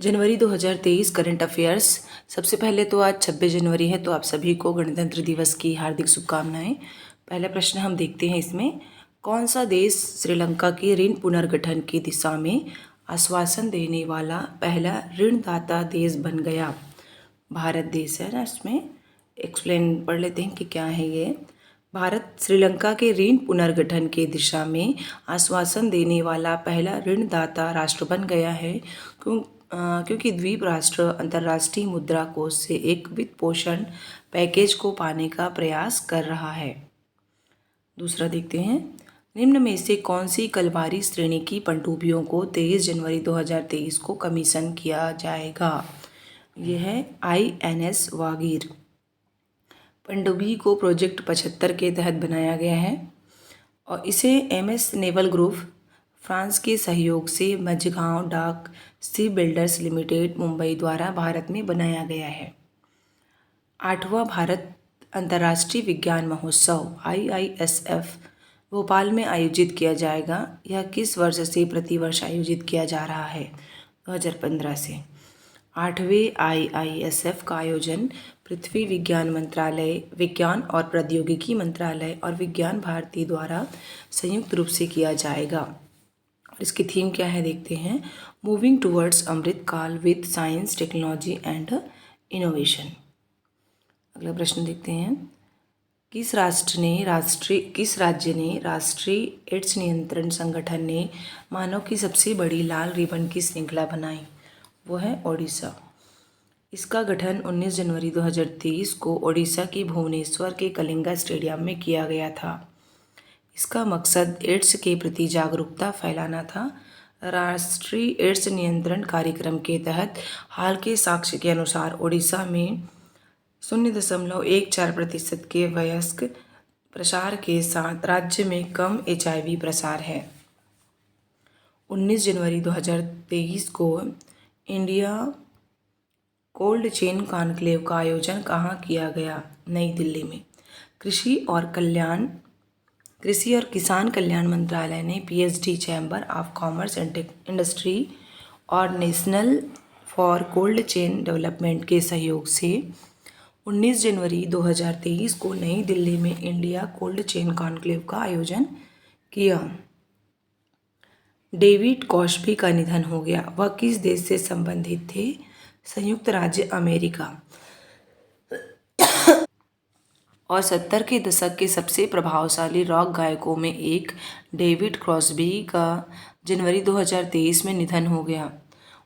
जनवरी 2023 current affairs. सबसे पहले तो आज 26 जनवरी है, तो आप सभी को गणतंत्र दिवस की हार्दिक शुभकामनाएं। पहला प्रश्न हम देखते हैं इसमें, कौन सा देश श्रीलंका के ऋण पुनर्गठन की दिशा में आश्वासन देने वाला पहला ऋणदाता देश बन गया? भारत देश है ना। इसमें एक्सप्लेन पढ़ लेते हैं कि क्या है ये। भारत श्रीलंका के ऋण पुनर्गठन के दिशा में आश्वासन देने वाला पहला ऋणदाता राष्ट्र बन गया है, क्योंकि द्वीप राष्ट्र अंतर्राष्ट्रीय मुद्रा कोष से एक वित्त पोषण पैकेज को पाने का प्रयास कर रहा है। दूसरा देखते हैं, निम्न में से कौन सी कलवारी श्रेणी की पनडुब्बियों को 23 जनवरी 2023 को कमीशन किया जाएगा? यह है INS वागीर। पनडुब्बी को प्रोजेक्ट 75 के तहत बनाया गया है और इसे MS नेवल ग्रुप फ्रांस के सहयोग से मझगांव डाक शिप बिल्डर्स लिमिटेड मुंबई द्वारा भारत में बनाया गया है। 8वां भारत अंतर्राष्ट्रीय विज्ञान महोत्सव IISF भोपाल में आयोजित किया जाएगा। यह किस वर्ष से प्रतिवर्ष आयोजित किया जा रहा है? 2015 से। 8वें IISF का आयोजन पृथ्वी विज्ञान मंत्रालय, विज्ञान और प्रौद्योगिकी मंत्रालय और विज्ञान भारती द्वारा संयुक्त रूप से किया जाएगा। और इसकी थीम क्या है देखते हैं, मूविंग टूवर्ड्स अमृत काल with science technology and innovation. अगला प्रश्न देखते हैं, किस राज्य ने राष्ट्रीय एड्स नियंत्रण संगठन ने मानव की सबसे बड़ी लाल रिबन की श्रृंखला बनाई? वो है ओडिशा। इसका गठन 19 जनवरी 2023 को ओडिशा की भुवनेश्वर के कलिंगा स्टेडियम में किया गया था। इसका मकसद एड्स के प्रति जागरूकता फैलाना था। राष्ट्रीय एड्स नियंत्रण कार्यक्रम के तहत हाल के साक्ष्य के अनुसार ओडिशा में 0.14% के वयस्क प्रसार के साथ राज्य में कम HIV प्रसार है। 19 जनवरी 2023 को इंडिया कोल्ड चेन कॉन्क्लेव का आयोजन कहाँ किया गया? नई दिल्ली में। कृषि और किसान कल्याण मंत्रालय ने PhD chamber of commerce and industry और national for cold chain development के सहयोग से 19 जनवरी 2023 को नई दिल्ली में इंडिया कोल्ड चेन कॉन्क्लेव का आयोजन किया। डेविड कॉस्बी का निधन हो गया। वह किस देश से संबंधित थे? संयुक्त राज्य अमेरिका। और 70 के दशक के सबसे प्रभावशाली रॉक गायकों में एक डेविड क्रॉस्बी का जनवरी 2023 में निधन हो गया।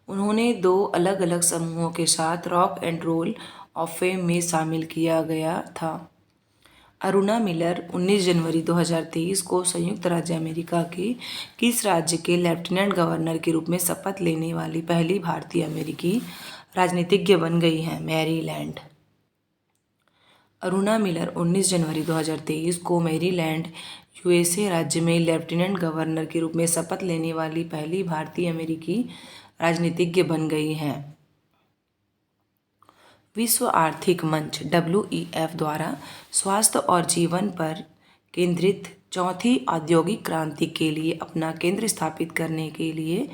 उन्होंने 2 अलग अलग समूहों के साथ rock and roll of fame में शामिल किया गया था। अरुणा मिलर 19 जनवरी 2023 को संयुक्त राज्य अमेरिका के किस राज्य के लेफ्टिनेंट गवर्नर के रूप में शपथ लेने वाली पहली भारतीय अमेरिकी राजनीतिज्ञ बन गई हैं? मैरीलैंड। अरुणा मिलर 19 जनवरी 2023 को मैरीलैंड USA राज्य में लेफ्टिनेंट गवर्नर के रूप में शपथ लेने वाली पहली भारतीय अमेरिकी राजनीतिज्ञ बन गई हैं। विश्व आर्थिक मंच WEF द्वारा स्वास्थ्य और जीवन पर केंद्रित चौथी औद्योगिक क्रांति के लिए अपना केंद्र स्थापित करने के लिए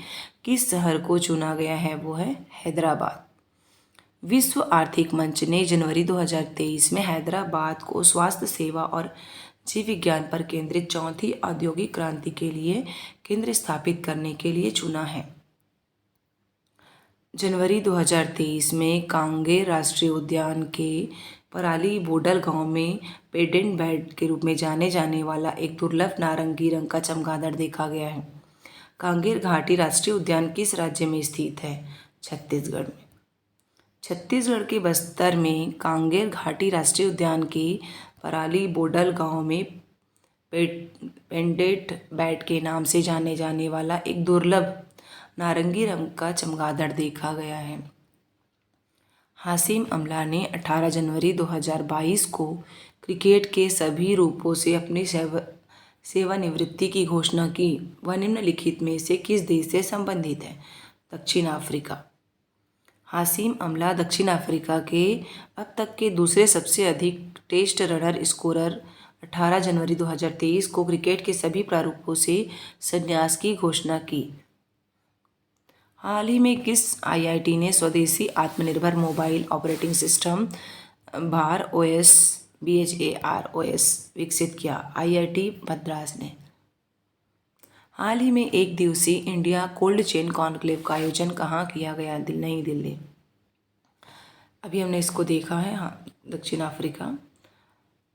किस शहर को चुना गया है? वो है हैदराबाद। विश्व आर्थिक मंच ने जनवरी 2023 में हैदराबाद को स्वास्थ्य सेवा और जीव विज्ञान पर केंद्रित चौथी औद्योगिक क्रांति के लिए केंद्र स्थापित करने के लिए चुना है। जनवरी 2023 में कांगेर राष्ट्रीय उद्यान के पराली बोडल गांव में पेडेंट बैट के रूप में जाने जाने वाला एक दुर्लभ नारंगी रंग का चमगादड़ देखा गया है। कांगेर घाटी राष्ट्रीय उद्यान किस राज्य में स्थित है? छत्तीसगढ़ में। छत्तीसगढ़ के बस्तर में कांगेर घाटी राष्ट्रीय उद्यान के पराली बोडल गांव में पेडेंट बैट के नाम से जाने जाने वाला एक दुर्लभ नारंगी रंग का चमगादड़ देखा गया है। हाशिम अमला ने 18 जनवरी 2022 को क्रिकेट के सभी रूपों से अपनी सेवानिवृत्ति की घोषणा की। वह निम्नलिखित में से किस देश से संबंधित है? दक्षिण अफ्रीका। हाशिम अमला दक्षिण अफ्रीका के अब तक के दूसरे सबसे अधिक टेस्ट रनर स्कोरर 18 जनवरी 2023 को क्रिकेट के सभी प्रारूपों से संन्यास की घोषणा की। हाल ही में किस आईआईटी ने स्वदेशी आत्मनिर्भर मोबाइल ऑपरेटिंग सिस्टम भार ओएस BHAROS विकसित किया? आईआईटी मद्रास ने। हाल ही में एक दिवसीय इंडिया कोल्ड चेन कॉन्क्लेव का आयोजन कहाँ किया गया? नई दिल्ली। अभी हमने इसको देखा है, हाँ, दक्षिण अफ्रीका।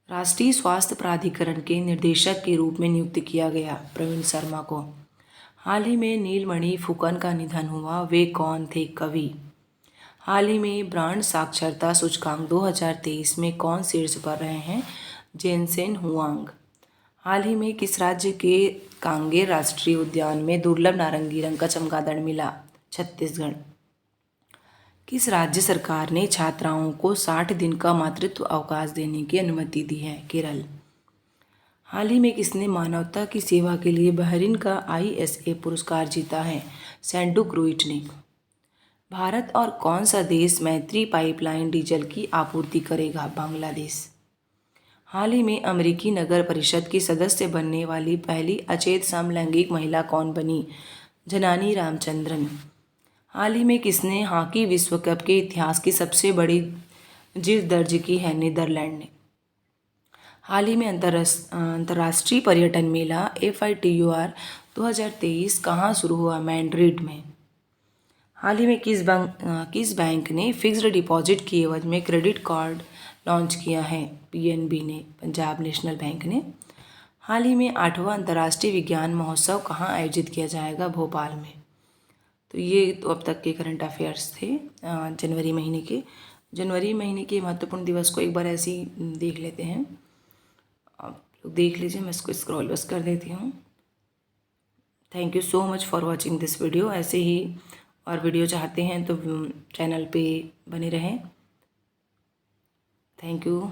राष्ट्रीय स्वास्थ्य प्राधिकरण के निदेशक के रूप में नियुक्त किया गया? प्रवीण शर्मा को। हाल ही में नीलमणि फुकन का निधन हुआ, वे कौन थे? कवि। हाल ही में ब्रांड साक्षरता सूचकांक 2023 में कौन शीर्ष पर रहे हैं? Jensen Huang. हाल ही में किस राज्य के कांगेर राष्ट्रीय उद्यान में दुर्लभ नारंगी रंग का चमगादड़ मिला? छत्तीसगढ़। किस राज्य सरकार ने छात्राओं को 60 दिन का मातृत्व अवकाश देने की अनुमति दी है? केरल। हाल ही में किसने मानवता की सेवा के लिए बहरीन का ISA पुरस्कार जीता है? सैंडू क्रूइट ने। भारत और कौन सा देश मैत्री पाइपलाइन डीजल की आपूर्ति करेगा? बांग्लादेश। हाल ही में अमेरिकी नगर परिषद की सदस्य बनने वाली पहली अचेत समलैंगिक महिला कौन बनी? जनानी रामचंद्रन। हाल ही में किसने हॉकी विश्व कप के इतिहास की सबसे बड़ी जीत दर्ज की है? नीदरलैंड ने। हाल ही में अंतर्राष्ट्रीय पर्यटन मेला FITUR 2023 कहाँ शुरू हुआ? मैड्रिड में। हाल ही में किस बैंक ने फिक्स्ड डिपॉजिट की एवज में क्रेडिट कार्ड लॉन्च किया है? PNB ने, पंजाब नेशनल बैंक ने। हाल ही में 8वां अंतर्राष्ट्रीय विज्ञान महोत्सव कहाँ आयोजित किया जाएगा? भोपाल में। तो ये तो अब तक के करंट अफेयर्स थे जनवरी महीने के महत्वपूर्ण दिवस को एक बार ऐसे ही देख लेते हैं। आप लोग देख लीजिए, मैं इसको स्क्रॉल बस कर देती हूँ। Thank you so much for watching this video. ऐसे ही और वीडियो चाहते हैं तो चैनल पे बने रहें। Thank you.